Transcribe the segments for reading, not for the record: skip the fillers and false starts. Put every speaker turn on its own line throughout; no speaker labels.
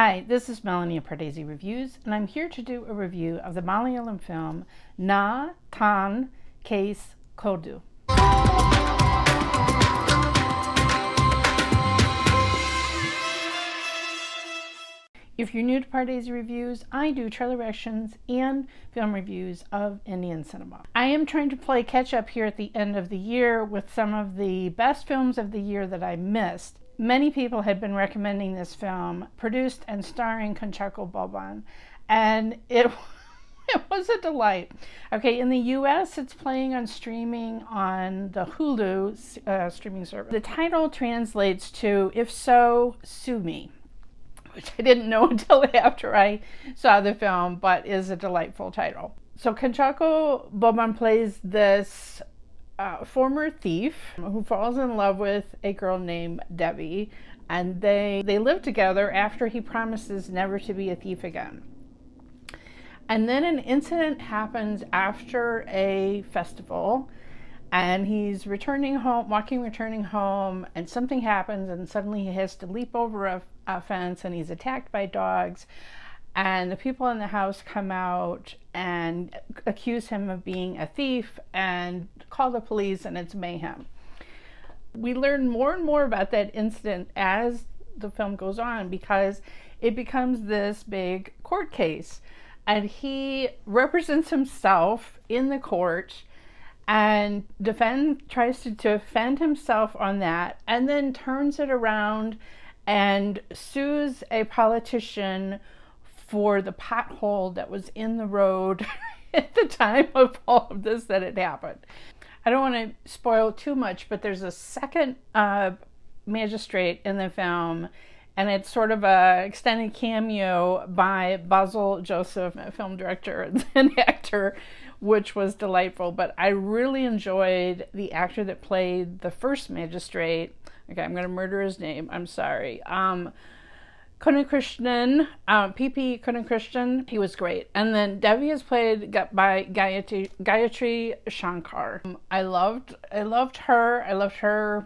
Hi, this is Melanie of Pardesi Reviews, and I'm here to do a review of the Malayalam film Nna Thaan Case Kodu. If you're new to Pardesi Reviews, I do trailer reactions and film reviews of Indian cinema. I am trying to play catch up here at the end of the year with some of the best films of the year that I missed. Many people had been recommending this film, produced and starring Kunchacko Boban, and it was a delight. Okay, in the US, it's playing on streaming on the Hulu streaming service. The title translates to "If So, Sue Me," which I didn't know until after I saw the film, but is a delightful title. So Kunchacko Boban plays this former thief who falls in love with a girl named Devi, and they live together after he promises never to be a thief again. And then an incident happens after a festival, and he's returning home, and something happens, and suddenly he has to leap over a fence, and he's attacked by dogs, and the people in the house come out and accuse him of being a thief and call the police, and it's mayhem. We learn more and more about that incident as the film goes on, because it becomes this big court case, and he represents himself in the court and tries to defend himself on that, and then turns it around and sues a politician for the pothole that was in the road at the time of all of this that had happened. I don't want to spoil too much, but there's a second magistrate in the film, and it's sort of a extended cameo by Basil Joseph, a film director and actor, which was delightful. But I really enjoyed the actor that played the first magistrate. Okay, I'm going to murder his name. I'm sorry. Kunchacko, P.P. Kunchacko, he was great. And then Devi is played by Gayathrie Shankar. I loved her. I loved her,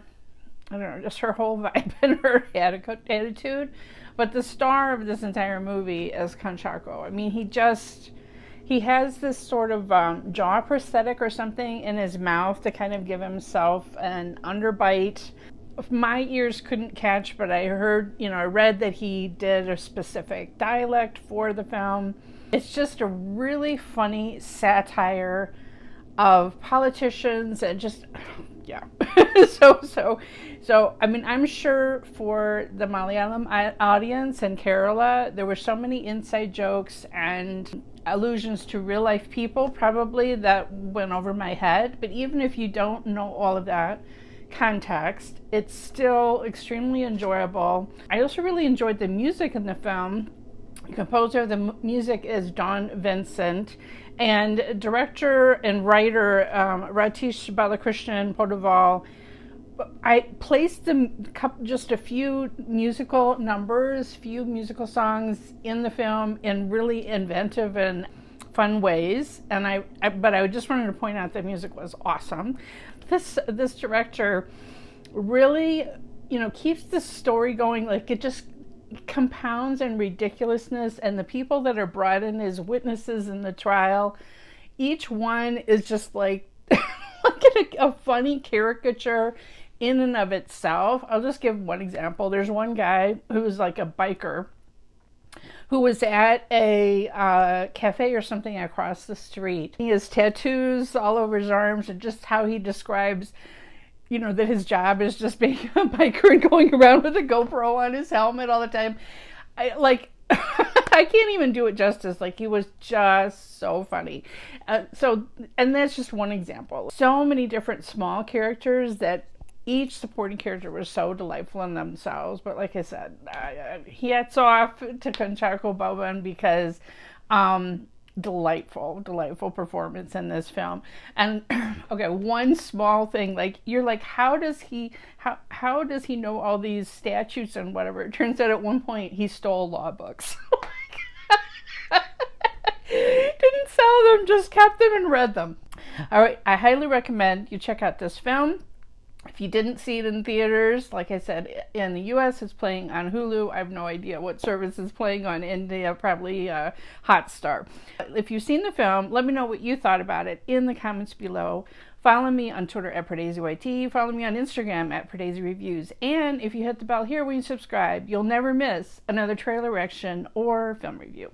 I don't know, just her whole vibe and her attitude. But the star of this entire movie is Kunchacko. I mean, he has this sort of jaw prosthetic or something in his mouth to kind of give himself an underbite. My ears couldn't catch, but I read that he did a specific dialect for the film. It's just a really funny satire of politicians and just, yeah. So, I mean, I'm sure for the Malayalam audience in Kerala, there were so many inside jokes and allusions to real life people probably that went over my head. But even if you don't know all of that context, it's still extremely enjoyable. I also really enjoyed the music in the film. The composer of the music is Dawn Vincent, and director and writer Ratheesh Balakrishnan Poduval. I placed just a few musical numbers, few musical songs in the film in really inventive and fun ways, and but I just wanted to point out that music was awesome. This director really, keeps the story going. Like, it just compounds in ridiculousness, and the people that are brought in as witnesses in the trial, each one is just like a funny caricature in and of itself. I'll just give one example. There's one guy who's like a biker who was at a cafe or something across the street. He has tattoos all over his arms, and just how he describes, that his job is just being a biker and going around with a GoPro on his helmet all the time. I can't even do it justice. Like, he was just so funny. And that's just one example. So many different small characters that each supporting character was so delightful in themselves. But like I said, hats off to Kunchacko Boban, because delightful performance in this film. And okay, one small thing, like, you're like, how does he know all these statutes and whatever? It turns out at one point he stole law books. Didn't sell them, just kept them and read them. All right, I highly recommend you check out this film. If you didn't see it in theaters, like I said, in the US it's playing on Hulu. I have no idea what service is playing on India, probably Hotstar. If you've seen the film, let me know what you thought about it in the comments below. Follow me on Twitter at PardesiYT. Follow me on Instagram at Pardesi Reviews. And if you hit the bell here when you subscribe, you'll never miss another trailer reaction or film review.